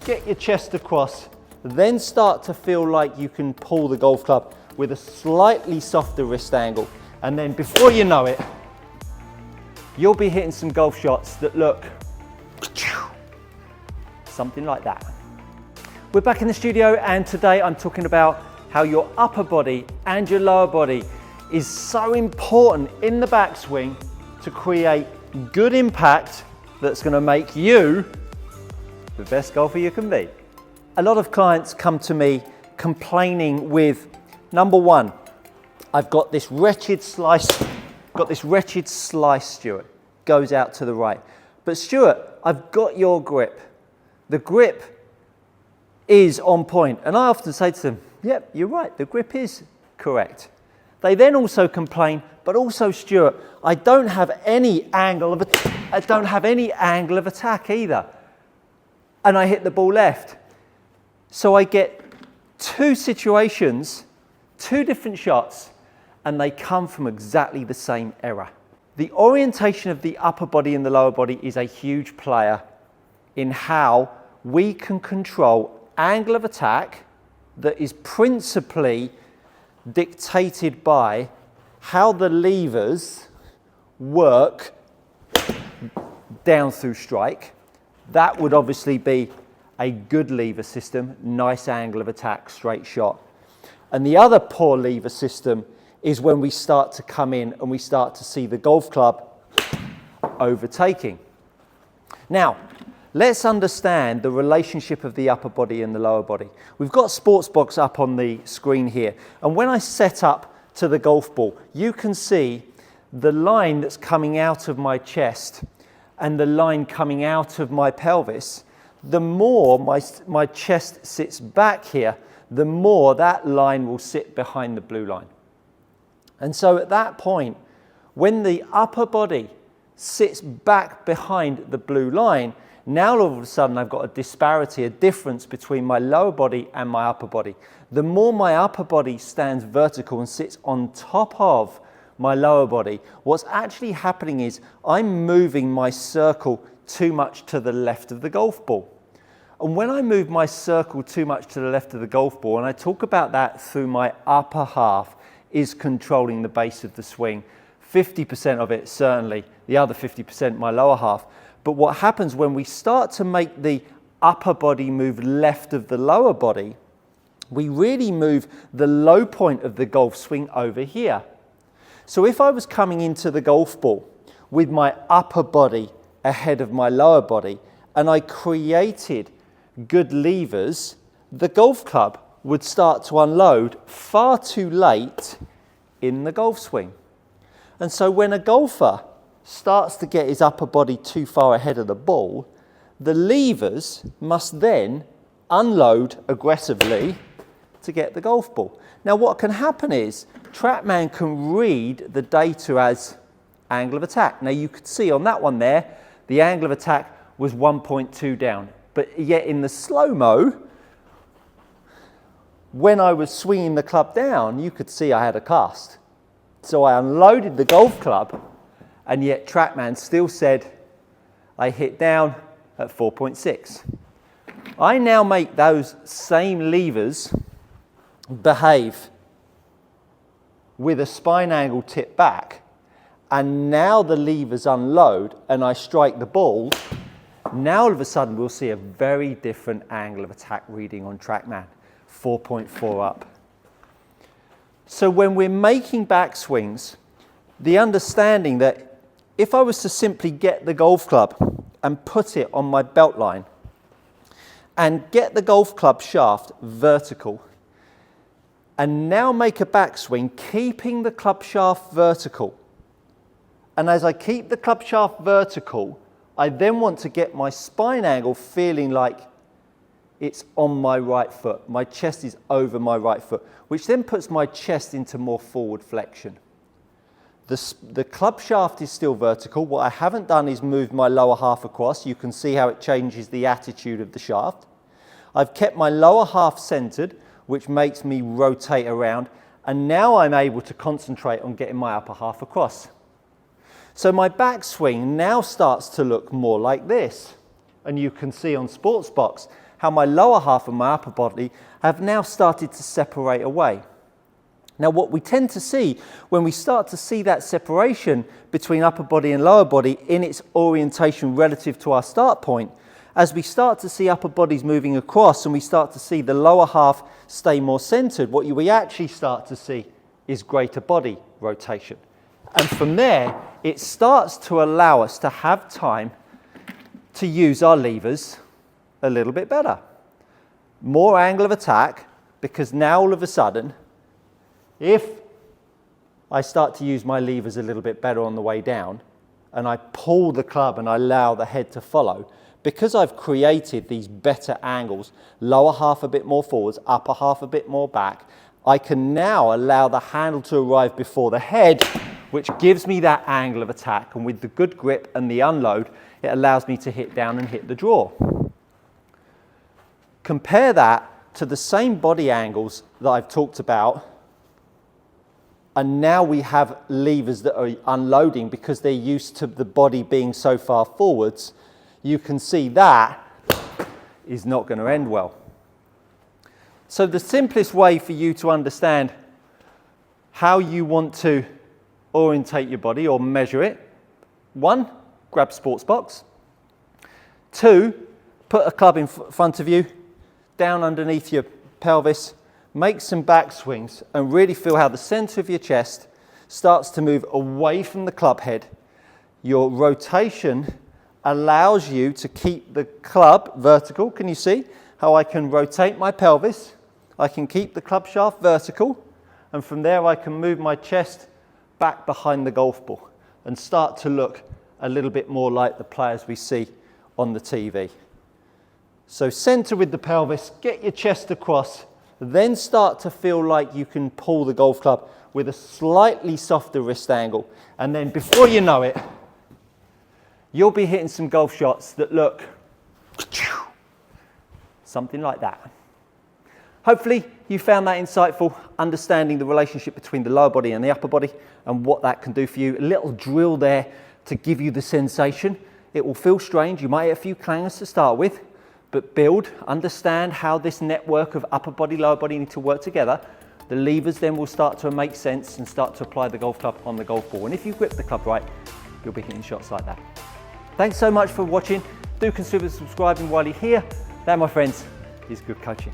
Get your chest across, then start to feel like you can pull the golf club with a slightly softer wrist angle. And then before you know it, you'll be hitting some golf shots that look something like that. We're back in the studio, and today I'm talking about how your upper body and your lower body is so important in the backswing to create good impact that's going to make you the best golfer you can be. A lot of clients come to me complaining with, number one, I've got this wretched slice, Stuart, goes out to the right. But Stuart, I've got your grip. The grip is on point. And I often say to them, yep, you're right, the grip is correct. They then also complain, but also Stuart, I don't have any angle of attack either. And I hit the ball left. So I get two situations, two different shots, and they come from exactly the same error. The orientation of the upper body and the lower body is a huge player in how we can control angle of attack that is principally dictated by how the levers work down through strike. That would obviously be a good lever system, nice angle of attack, straight shot. And the other poor lever system is when we start to come in and we start to see the golf club overtaking. Now, let's understand the relationship of the upper body and the lower body. We've got Sportsbox up on the screen here. And when I set up to the golf ball, you can see the line that's coming out of my chest and the line coming out of my pelvis. The more my chest sits back here, the more that line will sit behind the blue line. And so at that point, when the upper body sits back behind the blue line, now all of a sudden I've got a disparity, a difference between my lower body and my upper body. The more my upper body stands vertical and sits on top of my lower body, what's actually happening is I'm moving my circle too much to the left of the golf ball. And when I move my circle too much to the left of the golf ball, and I talk about that through my upper half is controlling the base of the swing, 50% of it certainly, the other 50% my lower half. But what happens when we start to make the upper body move left of the lower body, we really move the low point of the golf swing over here. So if I was coming into the golf ball with my upper body ahead of my lower body and I created good levers, the golf club would start to unload far too late in the golf swing. And so when a golfer starts to get his upper body too far ahead of the ball, the levers must then unload aggressively to get the golf ball. Now what can happen is TrackMan can read the data as angle of attack. Now you could see on that one there, the angle of attack was 1.2 down. But yet in the slow-mo, when I was swinging the club down, you could see I had a cast. So I unloaded the golf club, and yet TrackMan still said I hit down at 4.6. I now make those same levers behave with a spine angle tip back, and now the levers unload and I strike the ball. Now all of a sudden we'll see a very different angle of attack reading on TrackMan, 4.4 up. So when we're making backswings, the understanding that if I was to simply get the golf club and put it on my belt line and get the golf club shaft vertical and now make a backswing keeping the club shaft vertical, and as I keep the club shaft vertical, I then want to get my spine angle feeling like it's on my right foot. My chest is over my right foot, which then puts my chest into more forward flexion. The club shaft is still vertical. What I haven't done is moved my lower half across. You can see how it changes the attitude of the shaft. I've kept my lower half centered, which makes me rotate around. And now I'm able to concentrate on getting my upper half across. So my backswing now starts to look more like this. And you can see on Sportsbox how my lower half and my upper body have now started to separate away. Now, what we tend to see when we start to see that separation between upper body and lower body in its orientation relative to our start point, as we start to see upper bodies moving across and we start to see the lower half stay more centered, what we actually start to see is greater body rotation. And from there, it starts to allow us to have time to use our levers a little bit better. More angle of attack, because now all of a sudden, if I start to use my levers a little bit better on the way down, and I pull the club and I allow the head to follow, because I've created these better angles, lower half a bit more forwards, upper half a bit more back, I can now allow the handle to arrive before the head, which gives me that angle of attack. And with the good grip and the unload, it allows me to hit down and hit the draw. Compare that to the same body angles that I've talked about, and now we have levers that are unloading because they're used to the body being so far forwards. You can see that is not going to end well. So the simplest way for you to understand how you want to orientate your body or measure it: 1, grab sports box. 2, put a club in front of you, down underneath your pelvis, make some back swings and really feel how the center of your chest starts to move away from the club head. Your rotation allows you to keep the club vertical. Can you see how I can rotate my pelvis? I can keep the club shaft vertical, and from there I can move my chest back behind the golf ball and start to look a little bit more like the players we see on the TV. So center with the pelvis, get your chest across, then start to feel like you can pull the golf club with a slightly softer wrist angle. And then before you know it, you'll be hitting some golf shots that look something like that. Hopefully you found that insightful, understanding the relationship between the lower body and the upper body and what that can do for you. A little drill there to give you the sensation. It will feel strange. You might hit a few clangers to start with, but build, understand how this network of upper body, lower body need to work together. The levers then will start to make sense and start to apply the golf club on the golf ball. And if you grip the club right, you'll be hitting shots like that. Thanks so much for watching. Do consider subscribing while you're here. That, my friends, is good coaching.